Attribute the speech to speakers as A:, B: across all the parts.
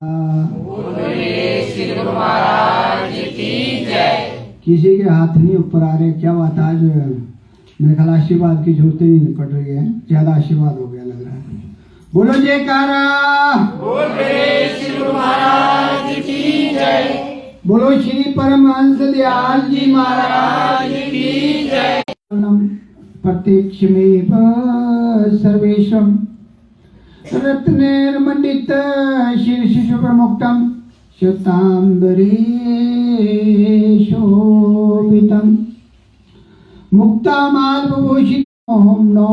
A: श्री गुरु महाराज की जय।
B: किसी के हाथ नहीं ऊपर आ रहे, क्या बात आज मेरे ख्याल आशीर्वाद की जरूरत नहीं पड़ रही है, ज्यादा आशीर्वाद हो गया लग रहा है। बोलो जयकारा,
A: बोले श्री गुरु महाराज की जय।
B: बोलो श्री परमहंस दयाल जी महाराज
A: की जय।
B: प्रत्यक्षमेव सर्वेशम रत्नैर्मण्डित शीर्षशुभमुक्तं श्वेतांबरे शोभितं मुक्तामाल्यभूषितं नौ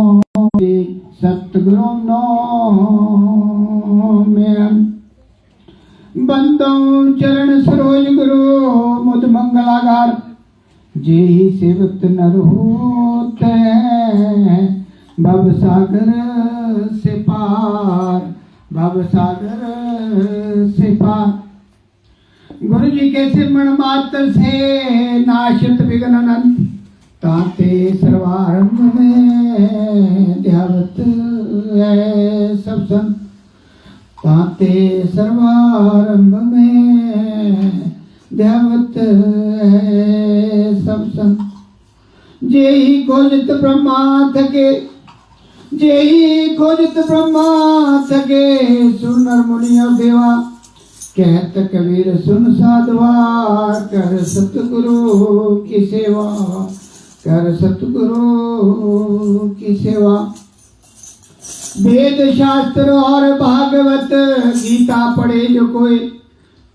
B: सद्गुरुं नौम्यहम् बंदो चरण सरोज गुरु मुद मंगलागार जेहि सेवक नर होते भव सागर से पार, भव सागर से पार। गुरु जी के सिमरण मात्र से नाशित विघ्न अनंत ताते सर्वारंभ में ध्यावत है सब संत, ताते सर्वारंभ में ध्यावत है सब संत। जेहि खोजत ब्रह्मा थके, जेहि खोजत ब्रह्मा थके, सुनर मुनि और देवा कहत कबीर सुन साधवा। कर सतगुरु की सेवा, कर सतगुरु की सेवा। वेद शास्त्र और भागवत गीता पढ़े जो कोई,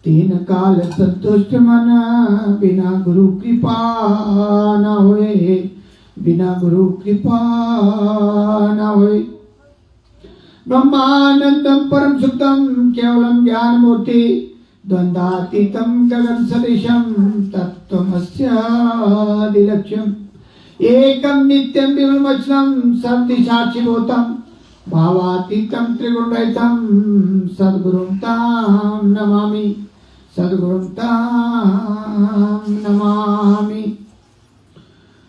B: तीन काल संतुष्ट मन, बिना गुरु कृपा न होए, बिना गुरु कृपा न होए। ब्रह्मानंदम परम सुखम केवलम ज्ञान मूर्ति, द्वंद्वातीतम गगन सदृशम तत्त्वमस्यादिलक्ष्यम। एकम नित्यम विमलमचलम सर्वदिशाक्षिभूतम, भावातीतम त्रिगुणरहितम सद्गुरुं तां नमामि, सद्गुरुं तां नमामि।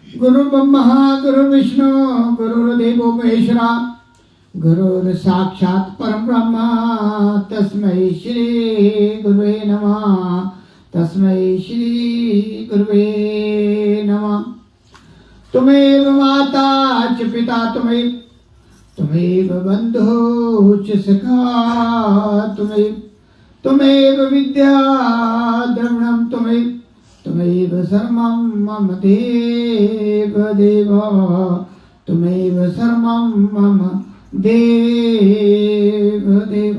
B: गुरु ब्रह्मा गुरु विष्णु गुरुर्देवो महेश्वरा, गुरुर् साक्षात् परम ब्रह्म तस्मै श्री गुरुवे नमः, तस्मै श्री गुरुवे नमः। तुमेव माता च पिता तुमेव, तुमेव बंधु च सखा तुमेव, तुमेव विद्या द्रविणं तुमेव, तुमेव सर्वं मम देव देव, तुमेव सर्वं मम देव देव।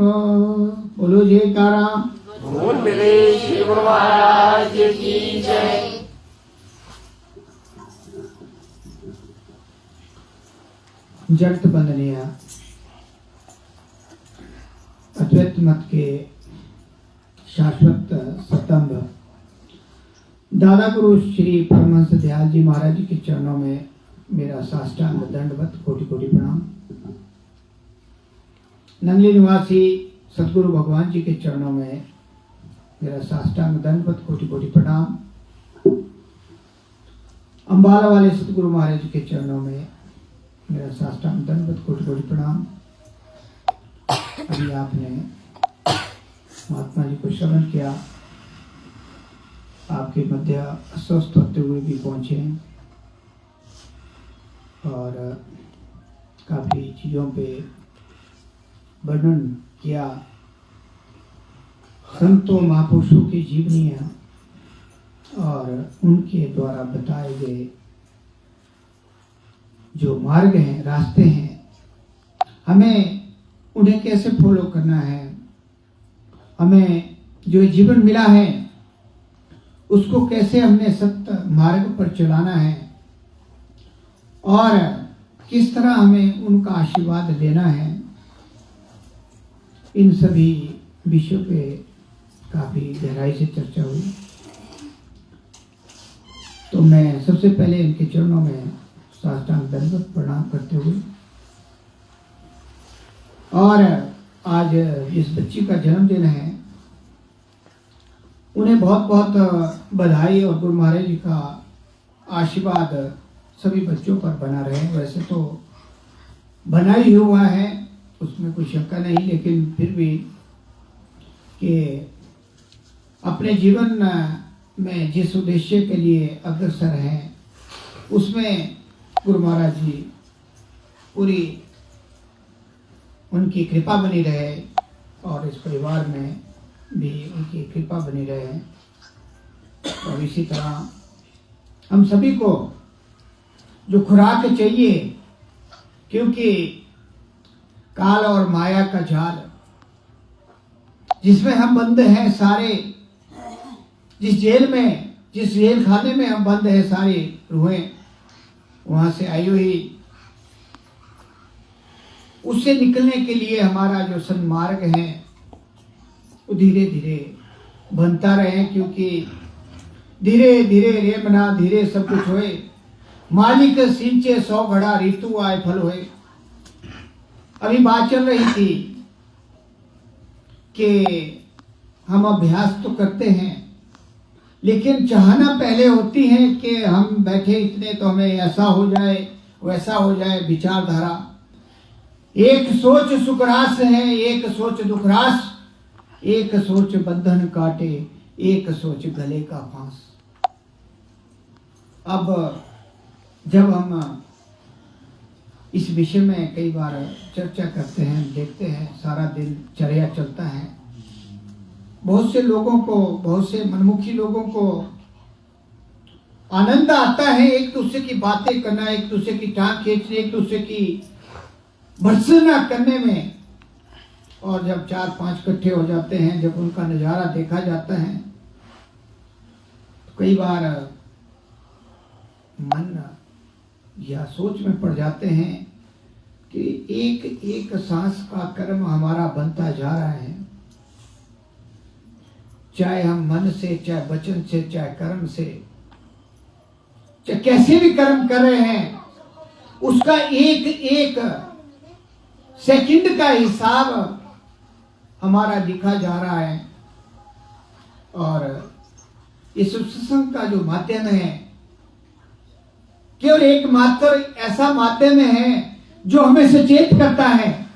B: बोलो जयकारा,
A: बोल मेरे श्री गुरु महाराज की जय।
B: जगत बंदनीय अद्वैत मत के शाश्वत स्तंभ दादा गुरु श्री परमहंस दयाल जी महाराज जी के चरणों में मेरा साष्टांग दंडवत कोटि कोटि प्रणाम। नंगली निवासी सदगुरु भगवान जी के चरणों में मेरा साष्टांग दंडवत कोटि कोटि प्रणाम। अंबाला वाले सदगुरु महाराज जी के चरणों में मेरा साष्टांग दंडवत कोटि कोटि प्रणाम। अभी आपने महात्मा जी को श्रवण किया, आपके मध्य अस्वस्थ होते हुए भी पहुंचे और काफी चीजों पे वर्णन किया। संतों महापुरुषों की जीवनियां और उनके द्वारा बताए गए जो मार्ग हैं, रास्ते हैं, हमें उन्हें कैसे फॉलो करना है, हमें जो जीवन मिला है उसको कैसे हमने सत्य मार्ग पर चलाना है और किस तरह हमें उनका आशीर्वाद लेना है, इन सभी विषयों पे काफी गहराई से चर्चा हुई। तो मैं सबसे पहले इनके चरणों में साष्टांग दंडवत प्रणाम करते हुए, और आज जिस बच्ची का जन्मदिन है उन्हें बहुत बहुत बधाई और गुरु महाराज जी का आशीर्वाद सभी बच्चों पर बना रहे। वैसे तो बना ही हुआ है, उसमें कोई शंका नहीं, लेकिन फिर भी कि अपने जीवन में जिस उद्देश्य के लिए अग्रसर हैं उसमें गुरु महाराज जी पूरी उनकी कृपा बनी रहे और इस परिवार में भी उनकी कृपा बनी रहे। और इसी तरह हम सभी को जो खुराक चाहिए, क्योंकि काल और माया का जाल जिसमें हम बंद हैं सारे, जिस जेल खाने में हम बंद हैं सारी रूहें, वहां से आई हुई, उससे निकलने के लिए हमारा जो सन्मार्ग है वो धीरे धीरे बनता रहे। क्योंकि धीरे धीरे रे मना धीरे सब कुछ होए, मालिक सिंचे 100 घड़ा ऋतु आए फल होए। अभी बात चल रही थी कि हम अभ्यास तो करते हैं लेकिन चाहना पहले होती है कि हम बैठे इतने तो हमें ऐसा हो जाए वैसा हो जाए। विचारधारा, एक सोच सुखरास है, एक सोच दुखरास, एक सोच बंधन काटे, एक सोच गले का फांस। अब जब हम इस विषय में कई बार चर्चा करते हैं, देखते हैं, सारा दिन चर्या चलता है, बहुत से लोगों को, बहुत से मनमुखी लोगों को आनंद आता है एक दूसरे की बातें करना, एक दूसरे की टांग खींचने, एक दूसरे की भर्त्सना करने में। और जब 4-5 इकट्ठे हो जाते हैं, जब उनका नजारा देखा जाता है तो कई बार मन या सोच में पड़ जाते हैं कि एक एक सांस का कर्म हमारा बनता जा रहा है। चाहे हम मन से, चाहे वचन से, चाहे कर्म से, चाहे कैसे भी कर्म कर रहे हैं, उसका एक एक सेकंड का हिसाब हमारा लिखा जा रहा है। और इस सत्संग का जो माध्यम है केवल एकमात्र ऐसा माध्यम है जो हमें सचेत करता है,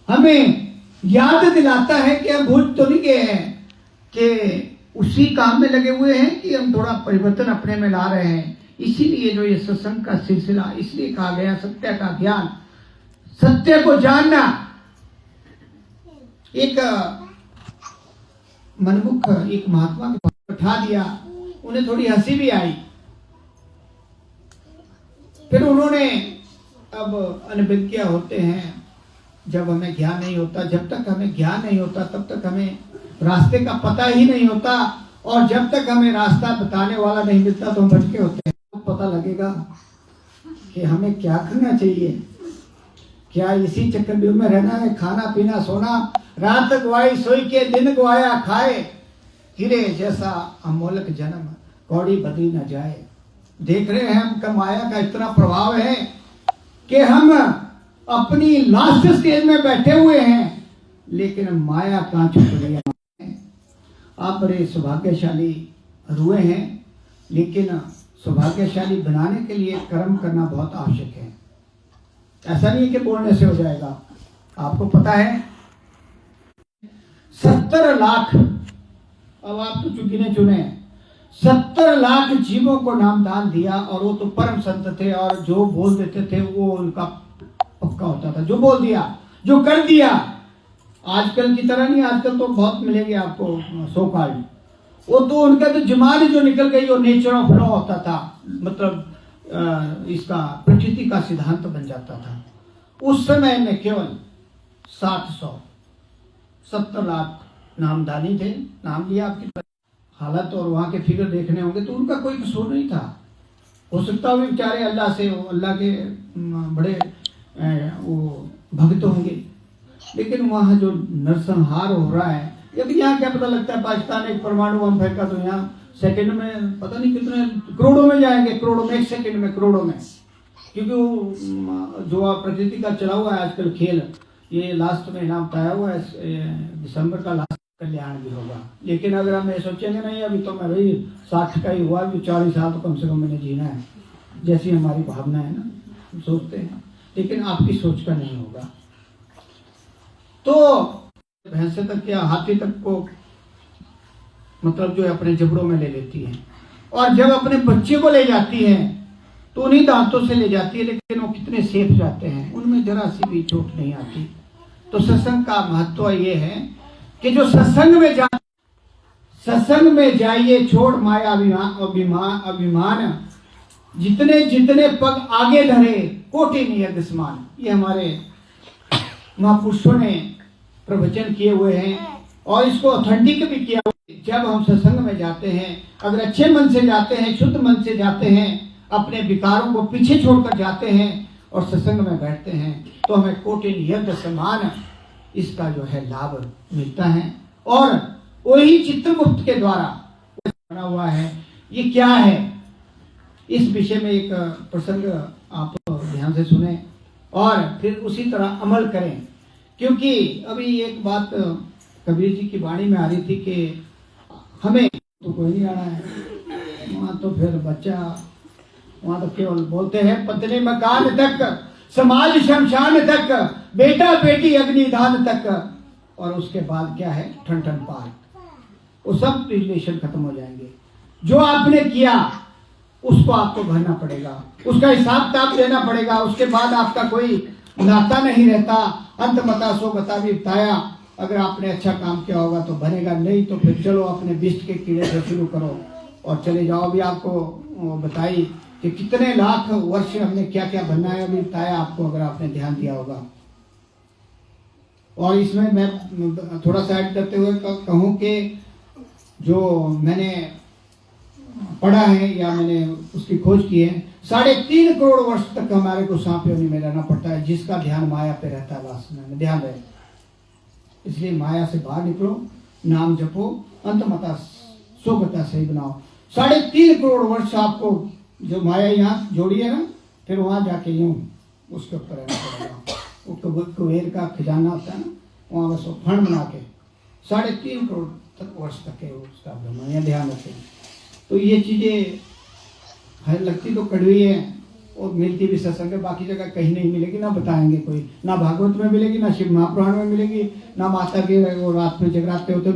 B: हमें याद दिलाता है कि हम भूल तो नहीं गए हैं, कि उसी काम में लगे हुए हैं कि हम थोड़ा परिवर्तन अपने में ला रहे हैं। इसीलिए जो ये सत्संग का सिलसिला इसलिए कहा गया सत्य का ज्ञान, सत्य को जानना। एक मनमुख एक महात्मा के पास बैठा दिया, उन्हें थोड़ी हंसी भी आई। फिर उन्होंने, अब अनभिज्ञ होते हैं, जब हमें ज्ञान नहीं होता, जब तक हमें ज्ञान नहीं होता तब तक हमें रास्ते का पता ही नहीं होता, और जब तक हमें रास्ता बताने वाला नहीं मिलता तो हम भटके होते हैं। पता लगेगा कि हमें क्या करना चाहिए, क्या इसी चक्रव्यूह में रहना है, खाना पीना सोना, रात गवाई सोई के दिन गवाया खाए, हीरे जैसा अमोलक जन्म कौड़ी बदली न जाए। देख रहे हैं हम का माया का इतना प्रभाव है कि हम अपनी लास्ट स्टेज में बैठे हुए हैं, लेकिन माया कहाँ छुप गई है। आप बड़े सौभाग्यशाली हुए हैं, लेकिन सौभाग्यशाली बनाने के लिए कर्म करना बहुत आवश्यक है। ऐसा नहीं है कि बोलने से हो जाएगा। आपको पता है 70 लाख, अब आप तो गिने चुने, 70 लाख जीवों को नामदान दिया, और वो तो परम संत थे, और जो बोल देते थे वो उनका पक्का होता था। जो बोल दिया, जो कर दिया। आजकल की तरह नहीं, आजकल तो बहुत मिलेंगे आपको सो कार्ड, वो तो उनका तो जमाने जो निकल गई, वो नेचर ऑफ लॉ होता था, मतलब इसका प्रकृति का सिद्धांत बन जाता था। उस समय में केवल 70 लाख नामदानी थे, नाम लिया। आपकी हालत और वहां के फिगर देखने होंगे तो उनका कोई कसूर नहीं था। हो सकता है बेचारे अल्लाह से, अल्लाह के बड़े वो भक्त होंगे, लेकिन वहां जो नरसंहार हो रहा है, यदि यहाँ क्या पता लगता है पाकिस्तान एक परमाणु बम फेंका तो यहाँ सेकंड में पता नहीं कितने करोड़ों में जाएंगे, करोड़ों में, एक सेकंड में करोड़ों में। क्योंकि वो जो प्रकृति का चला हुआ है आजकल खेल, ये लास्ट में इनाम पाया हुआ है, दिसंबर का लास्ट कल्याण भी होगा। लेकिन अगर हम ये सोचेंगे नहीं अभी तो मैं भाई 60 का ही हुआ, अभी 40 साल तो कम से कम मैंने जीना है, जैसी हमारी भावना है ना, हम सोचते हैं, लेकिन आपकी सोच का नहीं होगा। तो भैंसे तक या हाथी तक को मतलब जो है अपने जबड़ों में ले लेती है, और जब अपने बच्चे को ले जाती है तो उन्हीं दांतों से ले जाती है, लेकिन वो कितने सेफ जाते हैं, उनमें जरा सी भी चोट नहीं आती। तो सत्संग का महत्व ये है कि जो सत्संग में जाइए, छोड़ माया अभिमान, जितने जितने पग आगे धरे कोटि नियत समान। ये हमारे महापुरुषों ने प्रवचन किए हुए हैं और इसको ऑथेंटिक भी किया हुआ है। जब हम सत्संग में जाते हैं, अगर अच्छे मन से जाते हैं, शुद्ध मन से जाते हैं, अपने विकारों को पीछे छोड़कर जाते हैं और सत्संग में बैठते हैं, तो हमें कोटि नियत समान इसका जो है लाभ मिलता है। और वही चित्रगुप्त के द्वारा बना हुआ है। ये क्या है, इस विषय में एक प्रसंग आप ध्यान से सुने और फिर उसी तरह अमल करें। क्योंकि अभी एक बात कबीर जी की वाणी में आ रही थी कि हमें तो कोई नहीं आना है, वहाँ तो फिर बच्चा, वहाँ तो केवल बोलते हैं पत्नी मकान तक, समाज शमशान तक, बेटा बेटी अग्निदान तक, और उसके बाद क्या है ठन ठन पार। वो सब रिलेशन खत्म हो जाएंगे। जो आपने किया उसको आपको भरना पड़ेगा, उसका हिसाब किताब देना पड़ेगा। उसके बाद आपका कोई नाता नहीं रहता। अंत मता सो गता भी बताया, अगर आपने अच्छा काम किया होगा तो बनेगा, नहीं तो फिर चलो अपने बिस्ट के कीड़े से शुरू करो और चले जाओ। अभी आपको बताई कि कितने लाख वर्ष हमने क्या क्या बनना है, अभी बताया आपको, अगर आपने ध्यान दिया होगा। और इसमें मैं थोड़ा सा ऐड करते हुए कहूँ कि जो मैंने पढ़ा है या मैंने उसकी खोज की है, 3.5 करोड़ वर्ष तक हमारे को सांप योनि में रहना पड़ता है, जिसका ध्यान माया पे रहता है, वासना में ध्यान रहे। इसलिए माया से बाहर निकलो, नाम जपो, अंत मता सोगता सही बनाओ। 3.5 करोड़ वर्ष आपको जो माया यहाँ जोड़ी है ना, फिर वहां जाके यूं उसके ऊपर रहना पड़ेगा। वो कुबेर का खजाना होता है ना, वहां बस फंड बना के 3.5 करोड़ तक वर्ष तक है उसका भ्रमण, ध्यान रखें। तो ये चीजें लगती तो कड़वी है और मिलती भी सत्संग है, बाकी जगह कहीं नहीं मिलेगी, ना बताएंगे कोई, ना भागवत में मिलेगी, ना शिव महापुराण में मिलेगी, ना माता के वो रात में जगराते होते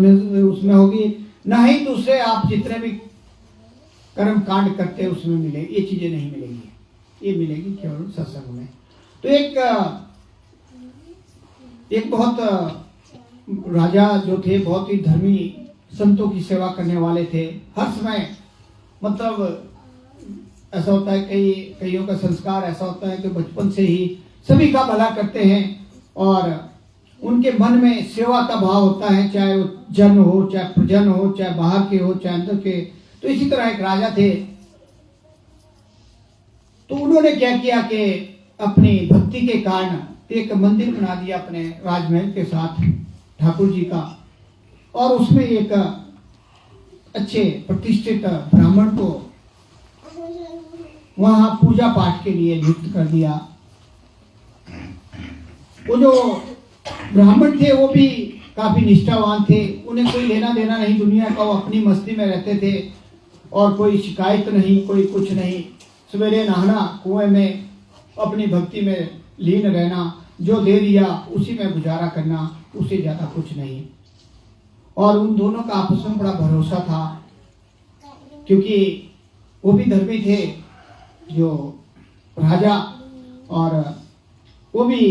B: उसमें होगी, ना ही दूसरे आप जितने भी कर्म कांड करते हैं उसमें मिलेगी। ये चीजें नहीं मिलेगी, ये मिलेगी केवल सत्संग में। तो एक बहुत राजा जो थे, बहुत ही धर्मी, संतों की सेवा करने वाले थे। हर समय मतलब ऐसा होता है, कईयों का संस्कार ऐसा होता है कि बचपन से ही सभी का भला करते हैं और उनके मन में सेवा का भाव होता है, चाहे वो जन हो, चाहे प्रजन हो, चाहे बाहर के हो, चाहे अंदर के। तो इसी तरह एक राजा थे, तो उन्होंने क्या किया कि अपनी भक्ति के कारण एक मंदिर बना दिया अपने राजमहल के साथ ठाकुर जी का, और उसमें एक अच्छे प्रतिष्ठित ब्राह्मण को वहां पूजा पाठ के लिए नियुक्त कर दिया। वो जो ब्राह्मण थे वो भी काफी निष्ठावान थे, उन्हें कोई लेना देना नहीं दुनिया का, वो अपनी मस्ती में रहते थे और कोई शिकायत नहीं, कोई कुछ नहीं। सवेरे नहाना, कुएं में अपनी भक्ति में लीन रहना, जो दे दिया उसी में गुजारा करना, उससे ज्यादा कुछ नहीं। और उन दोनों का आपस में बड़ा भरोसा था, क्योंकि वो भी धर्मी थे जो राजा, और वो भी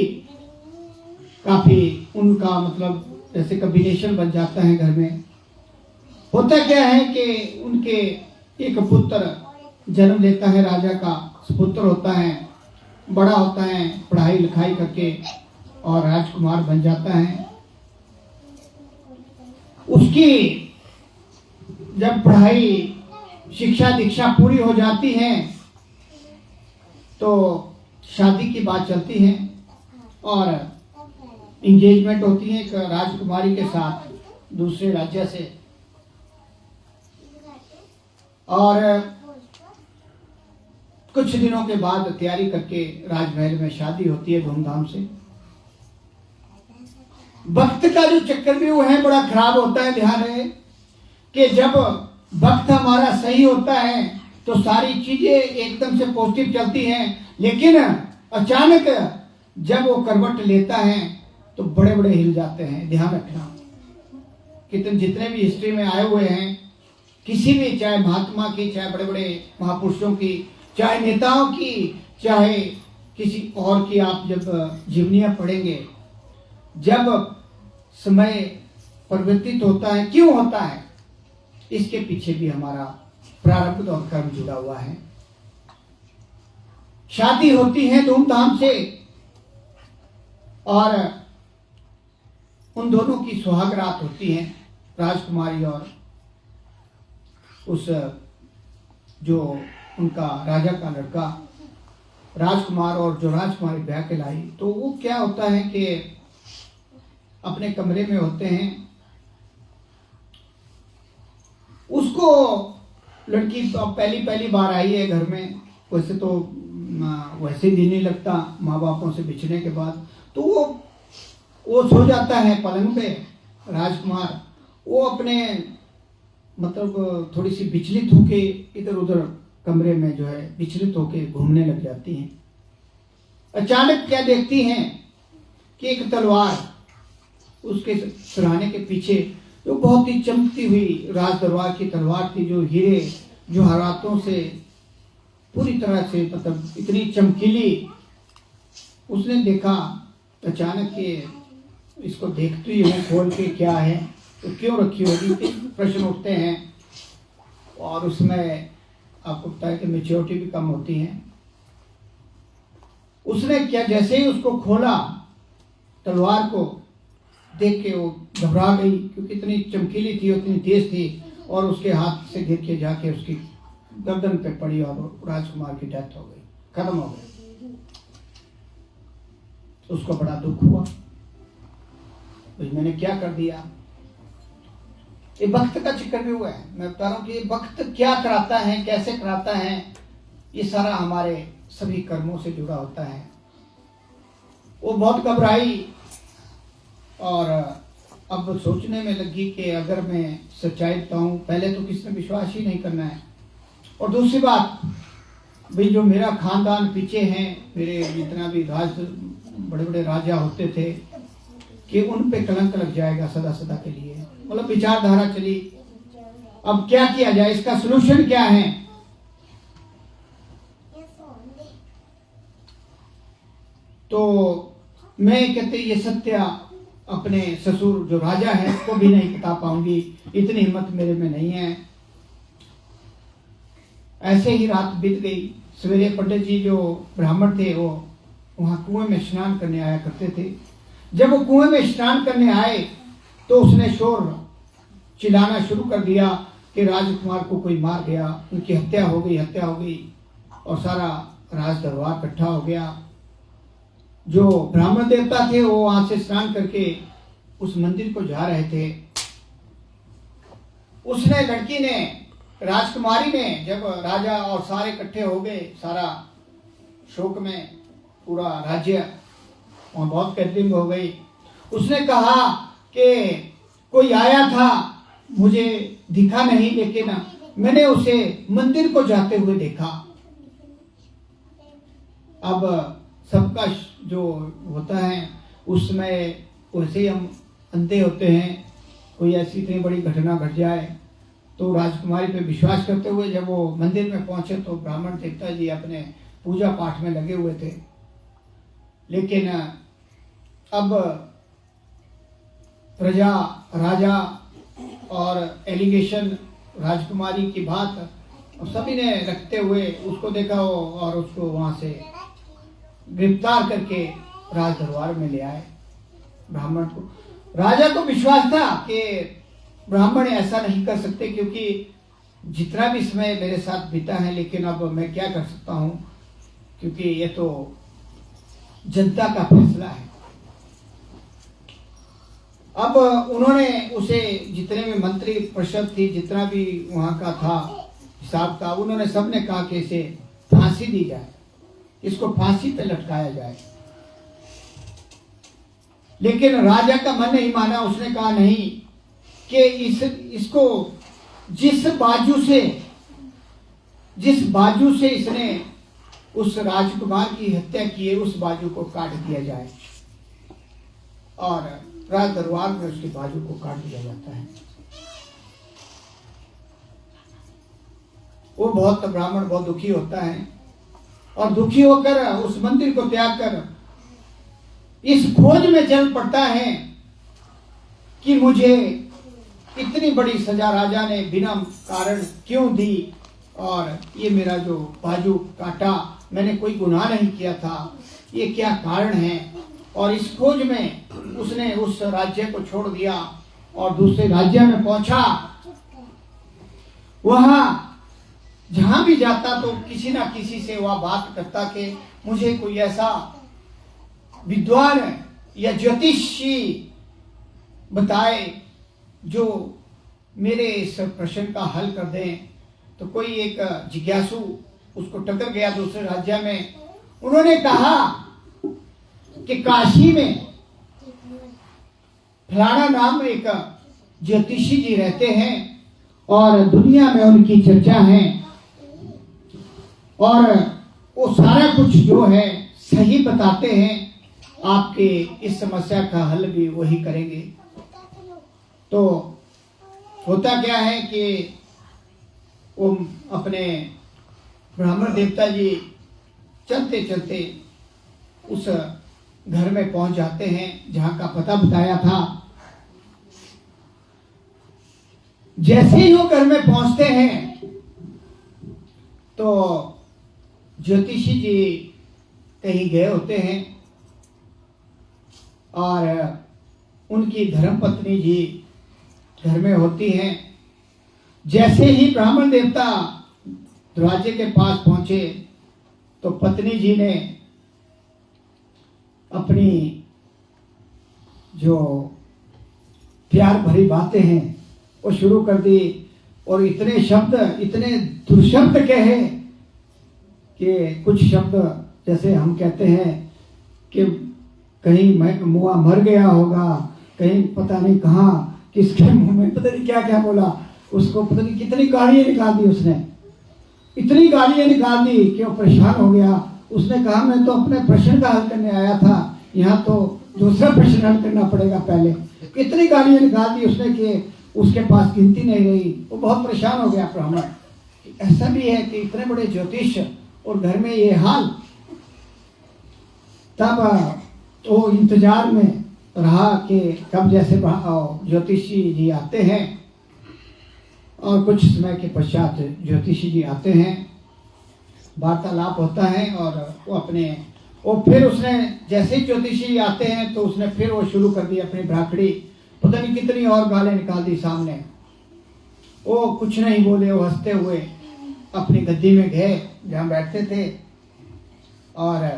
B: काफी उनका मतलब जैसे कॉम्बिनेशन बन जाता है घर में। होता क्या है कि उनके एक पुत्र जन्म लेता है, राजा का पुत्र होता है, बड़ा होता है पढ़ाई लिखाई करके और राजकुमार बन जाता है। उसकी जब पढ़ाई शिक्षा दीक्षा पूरी हो जाती है तो शादी की बात चलती है और इंगेजमेंट होती है एक राजकुमारी के साथ दूसरे राज्य से। और कुछ दिनों के बाद तैयारी करके राजमहल में शादी होती है धूमधाम से। वक्त का जो चक्रव्यूह है बड़ा खराब होता है। ध्यान रहे कि जब वक्त हमारा सही होता है तो सारी चीजें एकदम से पॉजिटिव चलती हैं, लेकिन अचानक जब वो करवट लेता है तो बड़े बड़े हिल जाते हैं। ध्यान रखना, कितने जितने भी हिस्ट्री में आए हुए हैं, किसी भी, चाहे महात्मा की, चाहे बड़े बड़े महापुरुषों की, चाहे नेताओं की, चाहे किसी और की, आप जब जीवनियां पढ़ेंगे, जब समय परिवर्तित होता है, क्यों होता है, इसके पीछे भी हमारा प्रारब्ध और कर्म जुड़ा हुआ है। शादी होती है धूमधाम से और उन दोनों की सुहाग रात होती है, राजकुमारी और उस जो उनका राजा का लड़का, राजकुमार और जो राजकुमारी ब्याह के लाई। तो वो क्या होता है कि अपने कमरे में होते हैं, उसको लड़की पहली बार आई है घर में, वैसे तो वैसे भी नहीं लगता माँ बापों से बिछड़ने के बाद, तो वो सो जाता है पलंग पे राजकुमार, वो अपने मतलब थोड़ी सी विचलित होके इधर उधर कमरे में जो है विचलित होके घूमने लग जाती हैं। अचानक क्या देखती हैं कि एक तलवार उसके सिरहाने के पीछे, जो बहुत ही चमकती हुई राज दरबार की तलवार थी, जो हीरे जवाहरातों से पूरी तरह से मतलब इतनी चमकीली, उसने देखा अचानक कि इसको देखती हूँ खोल के क्या है, तो क्यों रखी होगी, प्रश्न उठते हैं। और उसमें आपको पता है कि मैच्योरिटी भी कम होती है। उसने क्या, जैसे ही उसको खोला तलवार को देख के वो घबरा गई, क्योंकि इतनी चमकीली थी, उतनी तेज थी, और उसके हाथ से गिर के जाके उसकी गर्दन पे पड़ी और राजकुमार की डेथ हो गई, खत्म हो गई। उसको बड़ा दुख हुआ, भाई मैंने क्या कर दिया। ये वक्त का चक्कर भी हुआ है। मैं बता रहा हूँ कि ये वक्त क्या कराता है, कैसे कराता है, ये सारा हमारे सभी कर्मों से जुड़ा होता है। वो बहुत घबराई और अब सोचने में लगी कि अगर मैं सच्चाई बताऊं, पहले तो किसी ने विश्वास ही नहीं करना है, और दूसरी बात भाई जो मेरा खानदान पीछे हैं, मेरे जितना भी बड़े बड़े राजा होते थे, कि उन पे कलंक लग जाएगा सदा सदा के लिए। मतलब विचारधारा चली, अब क्या किया जाए, इसका सलूशन क्या है। तो मैं कहते ये सत्य अपने ससुर जो राजा है उसको भी नहीं बता पाऊंगी, इतनी हिम्मत मेरे में नहीं है। ऐसे ही रात बीत गई। सवेरे पंडित जी जो ब्राह्मण थे वो वहां कुएं में स्नान करने आया करते थे। जब वो कुएं में स्नान करने आए तो उसने शोर चिल्लाना शुरू कर दिया कि राजकुमार को कोई मार गया, उनकी हत्या हो गई, और सारा राज दरबार इकट्ठा हो गया। जो ब्राह्मण देवता थे वो वहां से स्नान करके उस मंदिर को जा रहे थे। उसने लड़की ने, राजकुमारी ने, जब राजा और सारे इकट्ठे हो गए, सारा शोक में पूरा राज्य वहां बहुत गैदरिंग हो गई, उसने कहा कि कोई आया था, मुझे दिखा नहीं, लेकिन मैंने उसे मंदिर को जाते हुए देखा। अब सबका जो होता है उसमें वैसे ही हम अंधे होते हैं, कोई ऐसी इतनी बड़ी घटना घट जाए तो राजकुमारी पे विश्वास करते हुए जब वो मंदिर में पहुंचे तो ब्राह्मण देवता जी अपने पूजा पाठ में लगे हुए थे। लेकिन अब प्रजा, राजा और एलिगेशन, राजकुमारी की बात सभी ने रखते हुए उसको देखा और उसको वहां से गिरफ्तार करके राज दरबार में ले आए ब्राह्मण को। राजा को विश्वास था कि ब्राह्मण ऐसा नहीं कर सकते, क्योंकि जितना भी समय मेरे साथ बीता है, लेकिन अब मैं क्या कर सकता हूं, क्योंकि ये तो जनता का फैसला है। अब उन्होंने उसे, जितने भी मंत्री परिषद थी, जितना भी वहां का था हिसाब था, उन्होंने सबने कहा कि इसे फांसी दी जाए, इसको फांसी पे लटकाया जाए। लेकिन राजा का मन नहीं माना। उसने कहा नहीं, कि इसको जिस बाजू से इसने उस राजकुमार की हत्या की है, उस बाजू को काट दिया जाए। और राज दरबार में उसके बाजू को काट दिया जाता है। वो ब्राह्मण बहुत दुखी होता है और दुखी होकर उस मंदिर को त्याग कर इस खोज में चल पड़ता है कि मुझे इतनी बड़ी सजा राजा ने बिना कारण क्यों दी, और ये मेरा जो बाजू काटा, मैंने कोई गुनाह नहीं किया था, ये क्या कारण है। और इस खोज में उसने उस राज्य को छोड़ दिया और दूसरे राज्य में पहुंचा। वहां जहां भी जाता तो किसी ना किसी से वह बात करता कि मुझे कोई ऐसा विद्वान या ज्योतिषी बताए जो मेरे इस प्रश्न का हल कर दें। तो कोई एक जिज्ञासु उसको टकर गया दूसरे राज्य में। उन्होंने कहा कि काशी में फलाना नाम एक ज्योतिषी जी रहते हैं और दुनिया में उनकी चर्चा है और वो सारा कुछ जो है सही बताते हैं, आपके इस समस्या का हल भी वही करेंगे। तो होता क्या है कि वो अपने ब्राह्मण देवता जी चलते चलते उस घर में पहुंच जाते हैं जहां का पता बताया था। जैसे ही वो घर में पहुंचते हैं तो ज्योतिषी जी कहीं गए होते हैं और उनकी धर्मपत्नी जी घर में होती हैं। जैसे ही ब्राह्मण देवता दरवाजे के पास पहुंचे तो पत्नी जी ने अपनी जो प्यार भरी बातें हैं वो शुरू कर दी और इतने शब्द, इतने दुर्शब्द कहे कि कुछ शब्द जैसे हम कहते हैं कि कहीं मैं मुआ मर गया होगा, कहीं पता नहीं कहाँ किसके मुंह में पता नहीं क्या क्या बोला, उसको पता नहीं कितनी गालियां निकाल दी उसने, इतनी गालियां निकाल दी कि वो परेशान हो गया। उसने कहा मैं तो अपने प्रश्न का हल करने आया था, यहाँ तो दूसरा प्रश्न हल करना पड़ेगा पहले। इतनी गालियां निकाल दी उसने कि उसके पास गिनती नहीं रही। वो बहुत परेशान हो गया ब्राह्मण। ऐसा भी है कि इतने बड़े ज्योतिष और घर में ये हाल। तब वो इंतजार में रहा कि कब जैसे ज्योतिषी जी आते हैं और कुछ समय के पश्चात ज्योतिषी जी आते हैं, वार्तालाप होता है और वो फिर उसने जैसे ही ज्योतिषी आते हैं तो उसने फिर वो शुरू कर दी अपनी ब्राकड़ी, पता नहीं कितनी और गालें निकाल दी सामने। वो कुछ नहीं बोले, वो हंसते हुए अपनी गद्दी में गए जहाँ बैठते थे और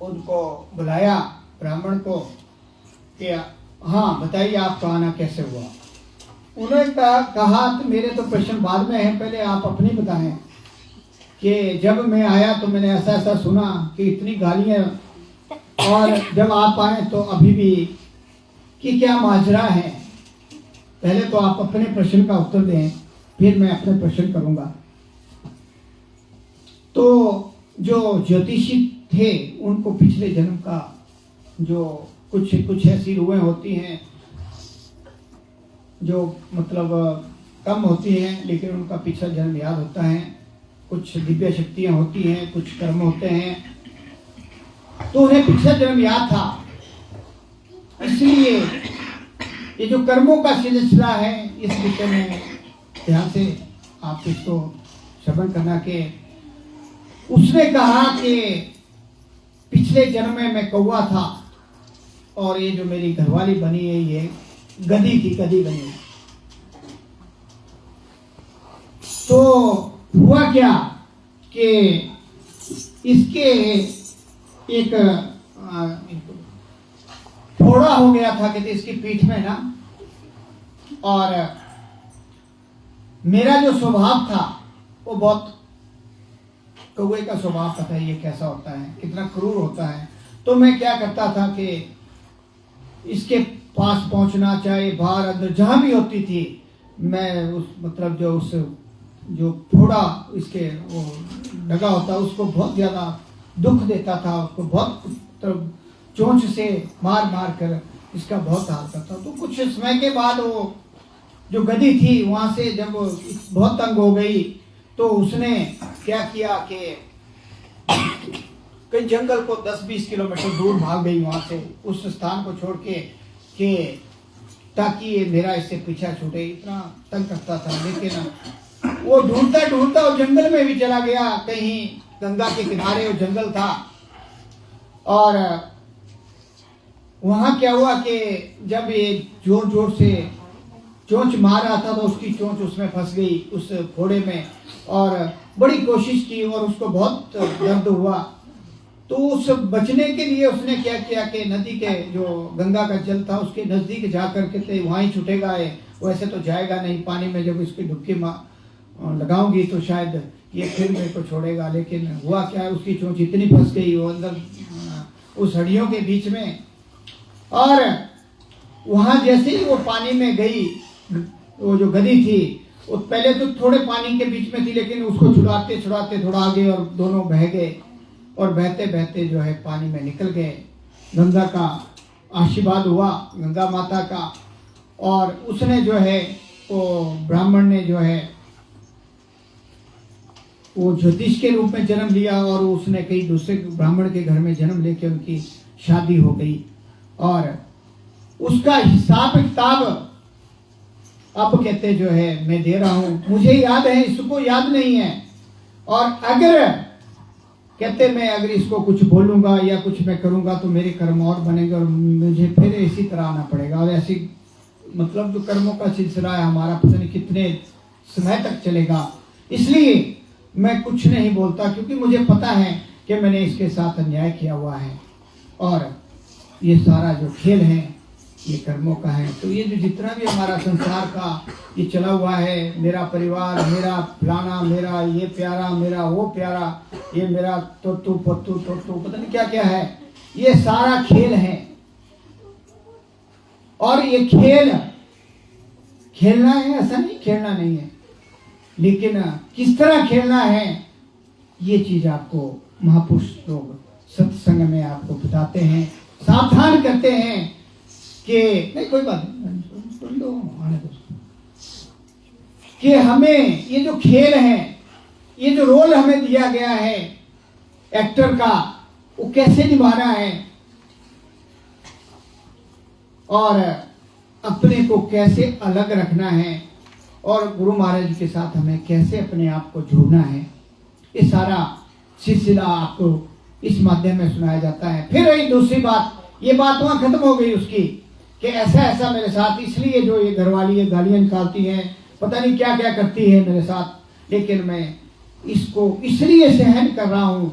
B: उनको बुलाया ब्राह्मण को कि हाँ बताइए आपका आना कैसे हुआ। उन्होंने कहा तो मेरे तो प्रश्न बाद में है, पहले आप अपनी बताएं कि जब मैं आया तो मैंने ऐसा ऐसा सुना कि इतनी गालियां, और जब आप आए तो अभी भी कि क्या माजरा है। पहले तो आप अपने प्रश्न का उत्तर दें, फिर मैं अपने प्रश्न करूंगा। तो जो ज्योतिषी थे उनको पिछले जन्म का जो कुछ ऐसी रूहें होती हैं जो मतलब कम होती हैं, लेकिन उनका पिछला जन्म याद होता है। कुछ दिव्य शक्तियां होती हैं, कुछ कर्म होते हैं, तो उन्हें पिछला जन्म याद था। इसलिए ये जो कर्मों का सिलसिला है इस विषय में ध्यान से आप इसको श्रवण करना के उसने कहा कि पिछले जन्म में मैं कौवा था और ये जो मेरी घरवाली बनी है ये गधी थी, गधी बनी। तो हुआ क्या कि इसके एक फोड़ा हो गया था कि इसकी पीठ में ना, और मेरा जो स्वभाव था वो बहुत कौवे का स्वभाव पता है ये कैसा होता है, कितना क्रूर होता है। तो मैं क्या करता था कि इसके पास पहुंचना, चाहे बाहर अंदर जहां भी होती थी, मैं उस मतलब जो फोड़ा इसके वो लगा होता उसको बहुत ज्यादा दुख देता था, उसको बहुत मतलब चोंच से मार मार कर इसका बहुत हाल करता। तो कुछ समय के बाद वो जो गधी थी वहां से जब बहुत तंग हो गई तो उसने क्या किया कि कई जंगल को 10-20 किलोमीटर दूर भाग गई वहां से, उस स्थान को छोड़ के कि ताकि ये मेरा इससे पीछा छूटे। इतना तंग करता था, लेकिन वो ढूंढता ढूंढता वो जंगल में भी चला गया। कहीं गंगा के किनारे वो जंगल था और वहां क्या हुआ कि जब ये जोर जोर से चोंच मार रहा था तो उसकी चोंच उसमें फंस गई उस फोड़े में, और बड़ी कोशिश की और उसको बहुत दर्द हुआ। तो उस बचने के लिए उसने क्या किया कि नदी के जो गंगा का जल था उसके नजदीक जा करके वहां ही छूटेगा है, वैसे तो जाएगा नहीं पानी में, जब इसकी डुबकी लगाऊंगी तो शायद ये फिर मेरे को छोड़ेगा। लेकिन हुआ क्या, उसकी चोंच इतनी फंस गई वो अंदर उस हड्डियों के बीच में, और वहां जैसे ही वो पानी में गई, वो जो गधी थी वो पहले तो थोड़े पानी के बीच में थी, लेकिन उसको छुड़ाते छुड़ाते थोड़ा आगे और दोनों बह गए, और बहते बहते जो है पानी में निकल गए। गंगा का आशीर्वाद हुआ, गंगा माता का, और उसने जो है वो ब्राह्मण ने जो है वो ज्योतिष के रूप में जन्म लिया, और उसने कई दूसरे ब्राह्मण के घर में जन्म लेके उनकी शादी हो गई। और उसका हिसाब किताब अब कहते जो है मैं दे रहा हूं, मुझे याद है, इसको याद नहीं है। और अगर कहते मैं अगर इसको कुछ बोलूंगा या कुछ मैं करूंगा तो मेरे कर्म और बनेंगे और मुझे फिर इसी तरह आना पड़ेगा, और ऐसी मतलब जो कर्मों का सिलसिला है हमारा पता नहीं कितने समय तक चलेगा। इसलिए मैं कुछ नहीं बोलता, क्योंकि मुझे पता है कि मैंने इसके साथ अन्याय किया हुआ है, और ये सारा जो खेल है ये कर्मों का है। तो ये जो जितना भी हमारा संसार का ये चला हुआ है, मेरा परिवार, मेरा फलाना, मेरा ये प्यारा, मेरा वो प्यारा, ये मेरा तोतू पत्तू तोतू पता नहीं क्या क्या है, ये सारा खेल है। और ये खेल खेलना है ऐसा नहीं, खेलना नहीं है, लेकिन किस तरह खेलना है ये चीज आपको महापुरुष लोग सत्संग में आपको बताते हैं, सावधान करते हैं कि नहीं कोई बात नहीं, कि हमें ये जो खेल है, ये जो रोल हमें दिया गया है एक्टर का, वो कैसे निभाना है और अपने को कैसे अलग रखना है, और गुरु महाराज के साथ हमें कैसे अपने आप को जोड़ना है, ये सारा सिलसिला आपको इस माध्यम में सुनाया जाता है। फिर रही दूसरी बात, ये बात वहां खत्म हो गई उसकी कि ऐसा ऐसा मेरे साथ, इसलिए जो ये घरवाली ये गालियां निकालती हैं, पता नहीं क्या क्या करती है मेरे साथ, लेकिन मैं इसको इसलिए सहन कर रहा हूं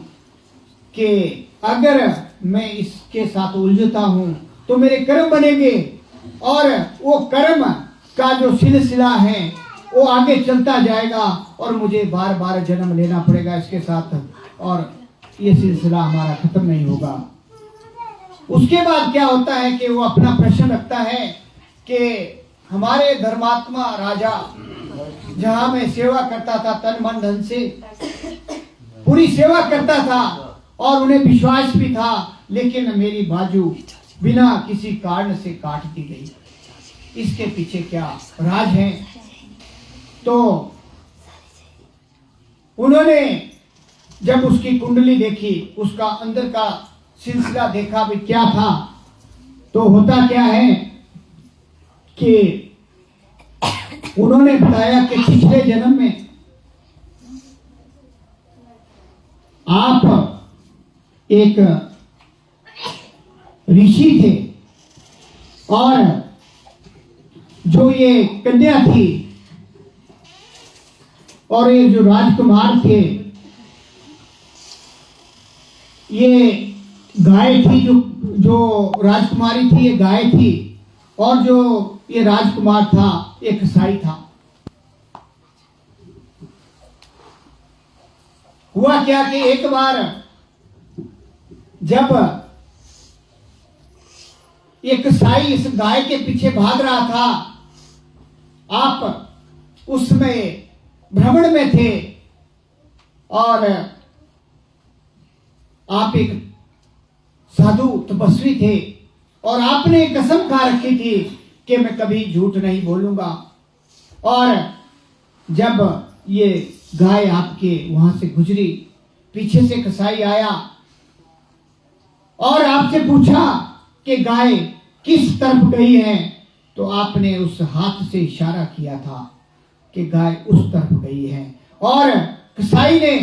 B: कि अगर मैं इसके साथ उलझता हूं तो मेरे कर्म बनेंगे, और वो कर्म का जो सिलसिला है वो आगे चलता जाएगा, और मुझे बार बार जन्म लेना पड़ेगा इसके साथ, और ये सिलसिला हमारा खत्म नहीं होगा। उसके बाद क्या होता है कि वो अपना प्रश्न रखता है कि हमारे धर्मात्मा राजा, जहां मैं सेवा करता था तन मन धन से, पूरी सेवा करता था और उन्हें विश्वास भी था, लेकिन मेरी बाजू बिना किसी कारण से काट दी गई, इसके पीछे क्या राज है। तो उन्होंने जब उसकी कुंडली देखी, उसका अंदर का सिलसिला देखा भी क्या था, तो होता क्या है कि उन्होंने बताया कि पिछले जन्म में आप एक ऋषि थे, और जो ये कन्या थी और ये जो राजकुमार थे, ये गाय थी, जो राजकुमारी थी ये गाय थी, और जो ये राजकुमार था एक कसाई था। हुआ क्या कि एक बार जब ये कसाई इस गाय के पीछे भाग रहा था, आप उसमें भ्रमण में थे, और आप एक साधु तपस्वी थे और आपने कसम खा रखी थी कि मैं कभी झूठ नहीं बोलूंगा। और जब ये गाय आपके वहां से गुजरी, पीछे से कसाई आया और आपसे पूछा कि गाय किस तरफ गई है, तो आपने उस हाथ से इशारा किया था कि गाय उस तरफ गई है। और कसाई ने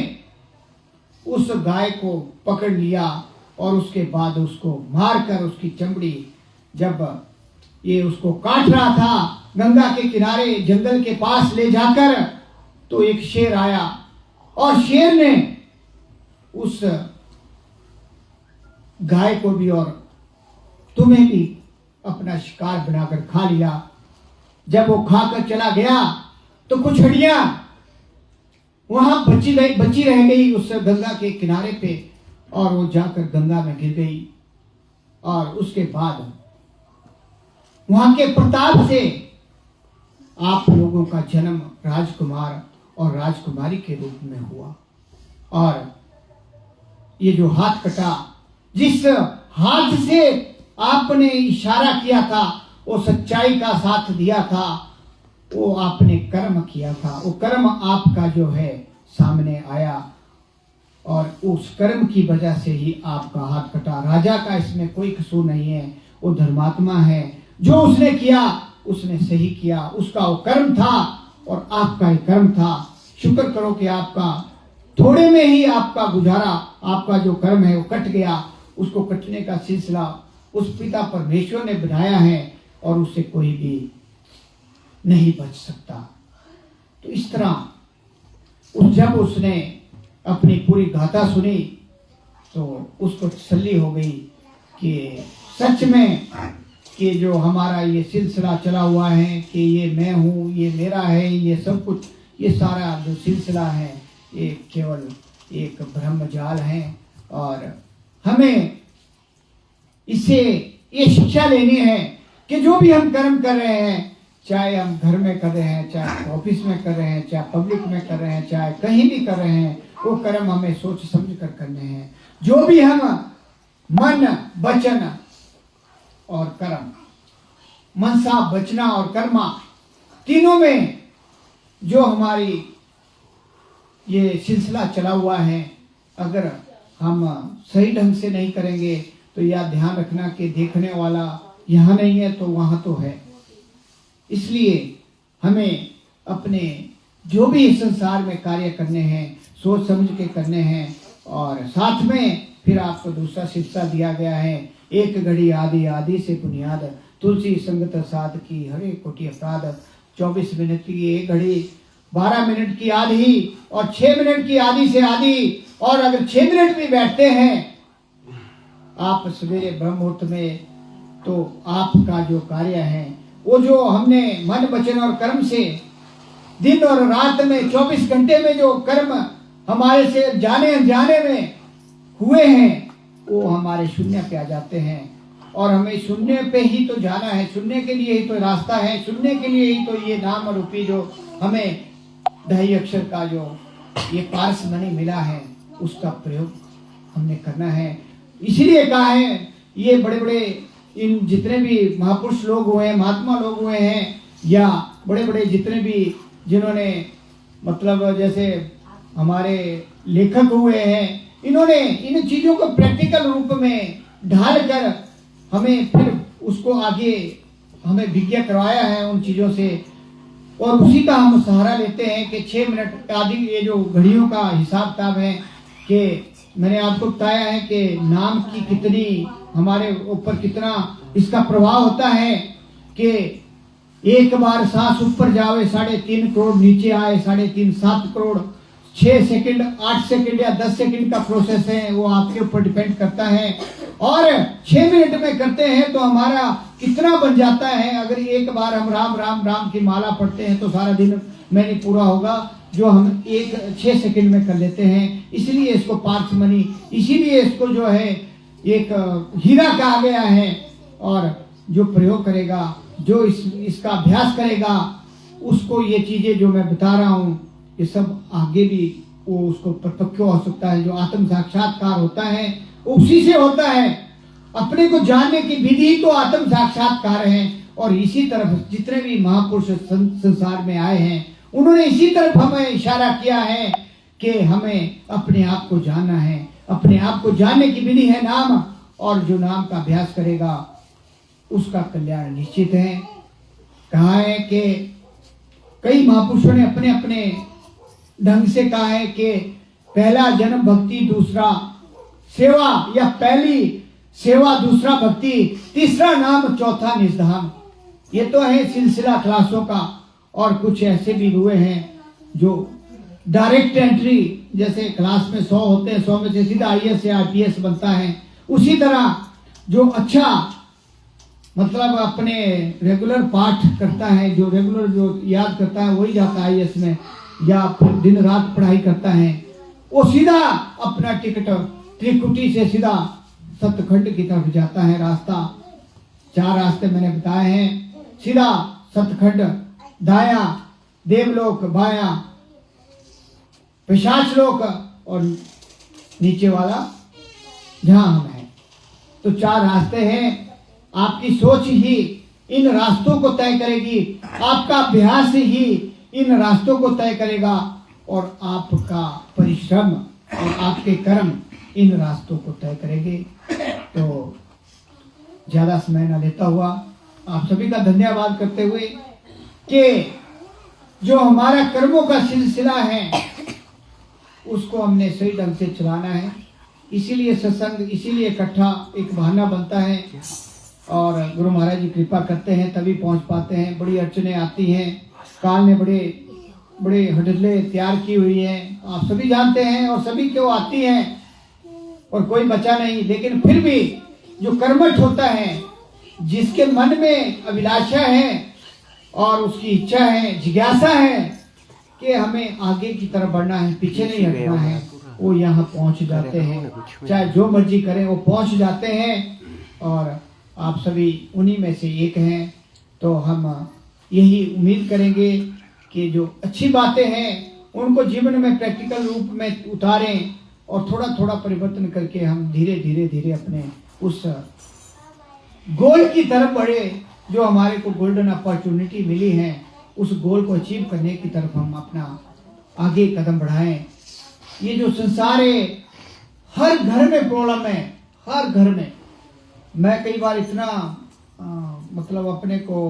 B: उस गाय को पकड़ लिया और उसके बाद उसको मारकर उसकी चमड़ी, जब ये उसको काट रहा था गंगा के किनारे जंगल के पास ले जाकर, तो एक शेर आया और शेर ने उस गाय को भी और तुम्हें भी अपना शिकार बनाकर खा लिया। जब वो खाकर चला गया तो कुछ हड्डियां वहां बची रह गई उस गंगा के किनारे पे, और वो जाकर गंगा में गिर गई। और उसके बाद वहां के प्रताप से आप लोगों का जन्म राजकुमार और राजकुमारी के रूप में हुआ। और ये जो हाथ कटा, जिस हाथ से आपने इशारा किया था, वो सच्चाई का साथ दिया था, वो आपने कर्म किया था, वो कर्म आपका जो है सामने आया और उस कर्म की वजह से ही आपका हाथ कटा। राजा का इसमें कोई कसूर नहीं है, वो धर्मात्मा है, जो उसने किया उसने सही किया, उसका वो कर्म था और आपका ही कर्म था। शुक्र करो कि आपका थोड़े में ही आपका गुजारा, आपका जो कर्म है वो कट गया। उसको कटने का सिलसिला उस पिता परमेश्वर ने बनाया है और उससे कोई भी नहीं बच सकता। तो इस तरह जब उसने अपनी पूरी गाथा सुनी तो उसको तसल्ली हो गई कि सच में कि जो हमारा ये सिलसिला चला हुआ है कि ये मैं हूँ, ये मेरा है, ये सब कुछ, ये सारा जो सिलसिला है ये केवल एक ब्रह्मजाल है। और हमें इससे ये शिक्षा लेनी है कि जो भी हम कर्म कर रहे हैं, चाहे हम घर में कर रहे हैं, चाहे ऑफिस में कर रहे हैं, चाहे पब्लिक में कर रहे हैं, चाहे कहीं भी कर रहे हैं, वो कर्म हमें सोच समझ कर करने हैं। जो भी हम मन, वचन और कर्म, मनसा, वचना और कर्मा, तीनों में जो हमारी ये सिलसिला चला हुआ है, अगर हम सही ढंग से नहीं करेंगे तो यह ध्यान रखना कि देखने वाला यहाँ नहीं है तो वहाँ तो है। इसलिए हमें अपने जो भी इस संसार में कार्य करने हैं सोच समझ के करने हैं। और साथ में फिर आपको दूसरा शिक्षा दिया गया है, एक घड़ी आदि आदि से बुनियाद, तुलसी संगत साध की हरे कोटि अपराध। 24 मिनट की एक घड़ी, 12 मिनट की आधी और 6 मिनट की आधी से आधी। और अगर 6 मिनट भी बैठते हैं आप सवेरे ब्रह्म मुहूर्त में, तो आपका जो कार्य है वो जो हमने मन, वचन और कर्म से दिन और रात में 24 घंटे में जो कर्म हमारे से जाने अनजाने में हुए हैं, वो हमारे शून्य पे आ जाते हैं। और हमें शून्य पे ही तो जाना है, शून्य के लिए ही तो रास्ता है, शून्य के लिए ही तो ये नाम रूपी जो हमें 2.5 अक्षर का जो ये पारस मणि मिला है, उसका प्रयोग हमने करना है। इसीलिए कहा है, ये बड़े बड़े इन जितने भी महापुरुष लोग हुए हैं, महात्मा लोग हुए हैं, या बड़े बड़े जितने भी जिन्होंने मतलब जैसे हमारे लेखक हुए हैं, इन्होंने इन चीजों को प्रैक्टिकल रूप में ढाल कर हमें फिर उसको आगे हमें विज्ञा करवाया है उन चीजों से। और उसी का हम सहारा लेते हैं कि 6 मिनट आदि ये जो घड़ियों का हिसाब किताब है, कि मैंने आपको बताया है कि नाम की कितनी हमारे ऊपर कितना इसका प्रभाव होता है कि एक बार सांस ऊपर जावे 3.5 करोड़, नीचे आए 3.5 7 करोड़। 6 सेकंड, 8 सेकंड या 10 सेकंड का प्रोसेस है, वो आपके ऊपर डिपेंड करता है। और 6 मिनट में करते हैं तो हमारा कितना बन जाता है। अगर एक बार हम राम राम राम की माला पढ़ते हैं तो सारा दिन में नहीं पूरा होगा, जो हम 6 सेकंड में कर लेते हैं। इसलिए इसको पार्थ मणि, इसीलिए इसको जो है एक हीरा कहा गया है। और जो प्रयोग करेगा, जो इसका अभ्यास करेगा, उसको ये चीजें जो मैं बता रहा हूँ ये सब आगे भी वो उसको परिपक्व हो सकता है। जो आत्म साक्षात्कार होता है उसी से होता है। अपने को जानने की विधि तो आत्म साक्षात्कार है। और इसी तरफ जितने भी महापुरुष संसार में आए हैं उन्होंने इसी तरफ हमें इशारा किया है कि हमें अपने आप को जानना है। अपने आप को जानने की विधि है नाम, और जो नाम का अभ्यास करेगा उसका कल्याण निश्चित है। कहा है कि कई महापुरुषों ने अपने अपने ढंग से कहा है कि पहला जन्म भक्ति, दूसरा सेवा, या पहली सेवा, दूसरा भक्ति, तीसरा नाम, चौथा निजधाम। ये तो है सिलसिला क्लासों का। और कुछ ऐसे भी हुए हैं जो डायरेक्ट एंट्री, जैसे क्लास में 100 होते हैं, 100 में से सीधा IAS या IPS बनता है। उसी तरह जो अच्छा मतलब अपने रेगुलर पाठ करता है, जो रेगुलर जो याद करता है वही जाता है IAS में, या फिर दिन रात पढ़ाई करता है, वो सीधा अपना टिकट त्रिकुटी से सीधा सतखंड की तरफ जाता है। रास्ता 4 रास्ते मैंने बताए हैं। सीधा सतखंड, दाया देवलोक, बाया पिशाच लोक, और नीचे वाला जहां हम हैं। तो 4 रास्ते हैं। आपकी सोच ही इन रास्तों को तय करेगी, आपका अभ्यास ही इन रास्तों को तय करेगा, और आपका परिश्रम और आपके कर्म इन रास्तों को तय करेंगे। तो ज्यादा समय न लेता हुआ आप सभी का धन्यवाद करते हुए कि जो हमारा कर्मों का सिलसिला है उसको हमने सही ढंग से चलाना है। इसीलिए सत्संग, इसीलिए इकट्ठा एक बहाना बनता है, और गुरु महाराज जी कृपा करते हैं तभी पहुंच पाते हैं। बड़ी अड़चने आती हैं, काल ने बड़े बड़े हडले तैयार की हुई है, आप सभी जानते हैं, और सभी क्यों आती हैं, और कोई बचा नहीं। लेकिन फिर भी जो कर्मठ होता है, जिसके मन में अभिलाषा है और उसकी इच्छा है, जिज्ञासा है कि हमें आगे की तरफ बढ़ना है, पीछे नहीं हटना है, वो यहाँ पहुंच जाते हैं। चाहे जो मर्जी करें वो पहुंच जाते हैं, और आप सभी उन्हीं में से एक हैं। तो हम यही उम्मीद करेंगे कि जो अच्छी बातें हैं उनको जीवन में प्रैक्टिकल रूप में उतारें, और थोड़ा थोड़ा परिवर्तन करके हम धीरे धीरे धीरे अपने उस गोल की तरफ बढ़े जो हमारे को गोल्डन अपॉर्चुनिटी मिली है। उस गोल को अचीव करने की तरफ हम अपना आगे कदम बढ़ाएं। ये जो संसार है, हर घर में प्रॉब्लम है, हर घर में। मैं कई बार इतना मतलब अपने को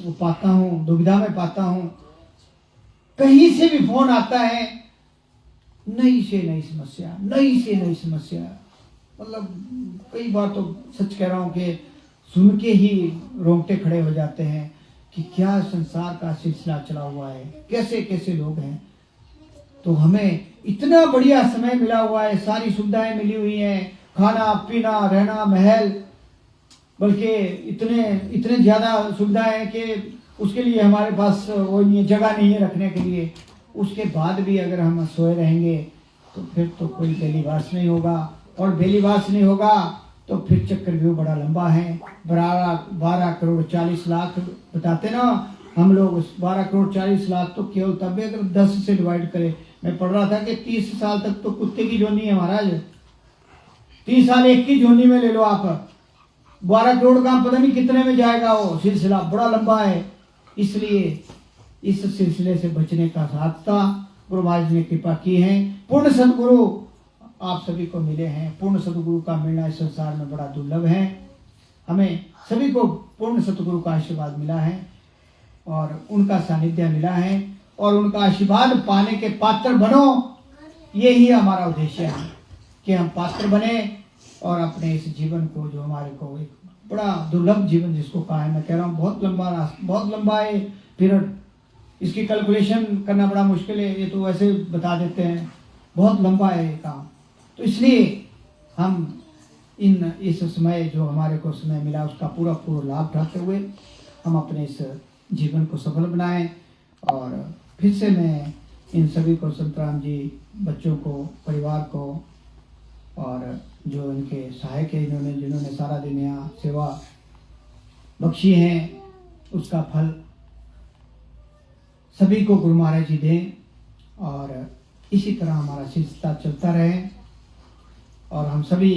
B: वो पाता हूँ, दुविधा में पाता हूँ। कहीं से भी फोन आता है, नई से नई समस्या, नई से नई समस्या। मतलब कई बार तो सच कह रहा हूँ कि सुन के ही रोंगटे खड़े हो जाते हैं कि क्या संसार का सिलसिला चला हुआ है, कैसे कैसे लोग हैं। तो हमें इतना बढ़िया समय मिला हुआ है, सारी सुविधाएं मिली हुई हैं, खाना पीना रहना महल, बल्कि इतने ज्यादा सुविधाएं हैं कि उसके लिए हमारे पास वो नहीं है, जगह नहीं है रखने के लिए। उसके बाद भी अगर हम सोए रहेंगे तो फिर तो कोई बेलीवास नहीं होगा, और बेलीवास नहीं होगा तो फिर चक्रव्यूह बड़ा लंबा है। 12 करोड़ 40 लाख बताते ना हम लोग। 12 करोड़ 40 लाख तो केवल तब अगर 10 से डिवाइड करें। मैं पढ़ रहा था कि 30 साल तक तो कुत्ते की जोनी है महाराज। 30 साल एक की जोनी में ले लो आप, 12 करोड़ का पता नहीं कितने में जाएगा। वो सिलसिला बड़ा लंबा है, इसलिए इस सिलसिले से बचने का रास्ता गुरु महाराज ने कृपा की है। पूर्ण सदगुरु आप सभी को मिले हैं। पूर्ण सदगुरु का मिलना इस संसार में बड़ा दुर्लभ है। हमें सभी को पूर्ण सदगुरु का आशीर्वाद मिला है, और उनका सानिध्य मिला है, और उनका आशीर्वाद पाने के पात्र बनो। यही हमारा उद्देश्य है कि हम पात्र बने, और अपने इस जीवन को, जो हमारे को एक बड़ा दुर्लभ जीवन जिसको कहा है, मैं कह रहा हूँ बहुत लंबा है पीरियड। इसकी कैलकुलेशन करना बड़ा मुश्किल है, ये तो वैसे बता देते हैं, बहुत लंबा है ये काम। तो इसलिए हम इस समय जो हमारे को समय मिला उसका पूरा लाभ उठाते हुए हम अपने इस जीवन को सफल बनाएं। और फिर से मैं इन सभी को, संतराम जी, बच्चों को, परिवार को, और जो इनके सहायक है, जिन्होंने सारा दिन यहाँ सेवा बख्शी है, उसका फल सभी को गुरु महाराज जी दें, और इसी तरह हमारा सिलसिला चलता रहे, और हम सभी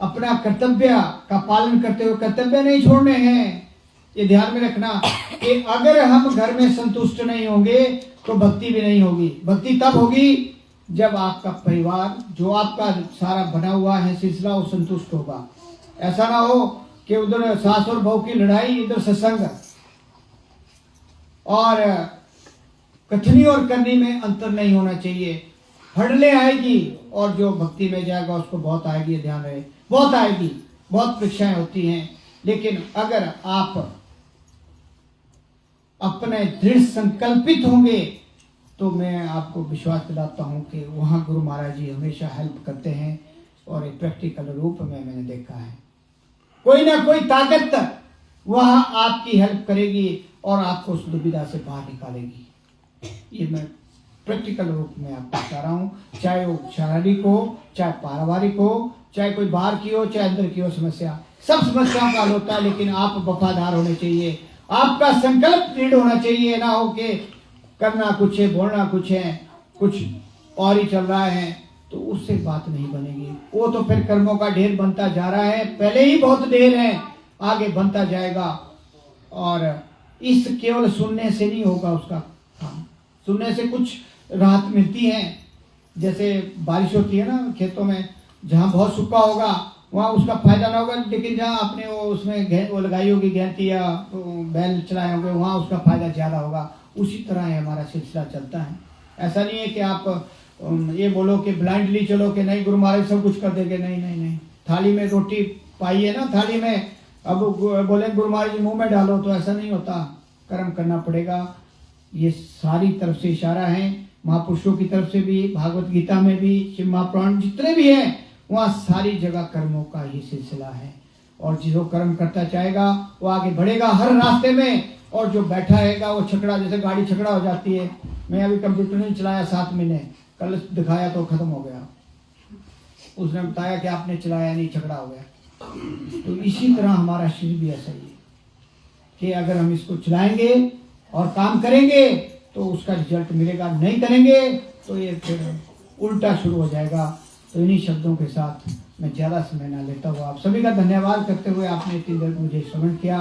B: अपना कर्तव्य का पालन करते हुए कर्तव्य नहीं छोड़ने हैं। ये ध्यान में रखना कि अगर हम घर में संतुष्ट नहीं होंगे तो भक्ति भी नहीं होगी। भक्ति तब होगी जब आपका परिवार, जो आपका सारा बना हुआ है सिलसिला, वो संतुष्ट होगा। ऐसा ना हो कि उधर सास और बहू की लड़ाई, इधर सत्संग, और कथनी और करनी में अंतर नहीं होना चाहिए। हड़ले आएगी और जो भक्ति में जाएगा उसको बहुत आएगी, ध्यान रहे, बहुत आएगी, बहुत परीक्षाएं होती हैं। लेकिन अगर आप अपने दृढ़ संकल्पित होंगे तो मैं आपको विश्वास दिलाता हूं कि वहां गुरु महाराज जी हमेशा हेल्प करते हैं, और एक प्रैक्टिकल रूप में मैंने देखा है कोई ना कोई ताकत वहां आपकी हेल्प करेगी और आपको उस दुविधा से बाहर निकालेगी। ये मैं प्रैक्टिकल रूप में आपको बता रहा हूँ, चाहे वो शारीरिक हो, चाहे पारिवारिक हो, चाहे कोई बाहर की हो, चाहे अंदर की हो समस्या, सब समस्याओं का हल होता है। लेकिन आप वफादार होने चाहिए, आपका संकल्प दृढ़ होना चाहिए, ना हो कि करना कुछ है, बोलना कुछ है, कुछ और ही चल रहा है, तो उससे बात नहीं बनेगी। वो तो फिर कर्मों का ढेर बनता जा रहा है, पहले ही बहुत ढेर है, आगे बनता जाएगा। और इस केवल सुनने से नहीं होगा उसका काम, सुनने से कुछ राहत मिलती है। जैसे बारिश होती है ना खेतों में, जहाँ बहुत सूखा होगा वहाँ उसका फायदा ना होगा, लेकिन जहाँ आपने वो उसमें वो लगाई होगी गेंती या बैल चलाए होंगे, वहाँ उसका फायदा ज़्यादा होगा। उसी तरह है हमारा सिलसिला चलता है। ऐसा नहीं है कि आप ये बोलो कि ब्लाइंडली चलो कि नहीं गुरु महाराज सब कुछ कर देंगे, नहीं नहीं नहीं। थाली में रोटी पाई है ना, थाली में, अब बोले गुरु महाराज जी मुँह में डालो, तो ऐसा नहीं होता, कर्म करना पड़ेगा। ये सारी तरफ से इशारा है, महापुरुषों की तरफ से भी, भागवत गीता में भी, शिव महापुराण जितने भी हैं वहाँ सारी जगह कर्मों का ही सिलसिला है। और जो कर्म करता चाहेगा वो आगे बढ़ेगा हर रास्ते में, और जो बैठा रहेगा वो छकड़ा, जैसे गाड़ी छकड़ा हो जाती है। मैं अभी कंप्यूटर नहीं चलाया 7 महीने, कल दिखाया तो खत्म हो गया, उसने बताया कि आपने चलाया नहीं, छकड़ा हो गया। तो इसी तरह हमारा शरीर भी ऐसा ही है कि अगर हम इसको चलाएंगे और काम करेंगे तो उसका रिजल्ट मिलेगा, नहीं करेंगे तो ये फिर उल्टा शुरू हो जाएगा। तो इन्हीं शब्दों के साथ मैं ज़्यादा समय ना लेता हुआ आप सभी का धन्यवाद करते हुए, आपने इतनी देर मुझे श्रवण किया,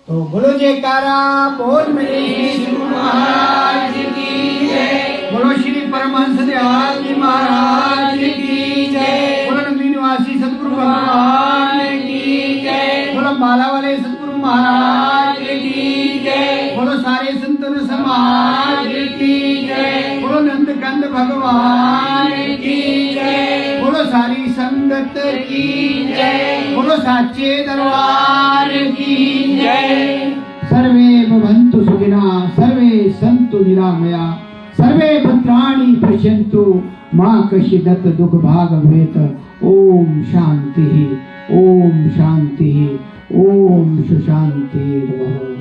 B: तो बोलो जयकारा बोल मेरे गुरु महाराज की जय, बोलो श्री परमहंस दयाल जी महाराज की जय, बोलो नंदी निवासी सतगुरु भगवान की जय, बोलो माला वाले सतगुरु महाराज की जय, बोलो सारे संतन समाज की जय, बोलो नंद कंद भगवान की जय, बोलो सारी संगत की जय, बोलो साचे दरबार की जय। सर्वे भवन्तु सुखिनः, सर्वे सन्तु निरामया, सर्वे भद्राणि पश्यन्तु, मा कश्चित् दुःख भाग भवेत्। ओम शांति, ओम शांति, ओम सुशांति।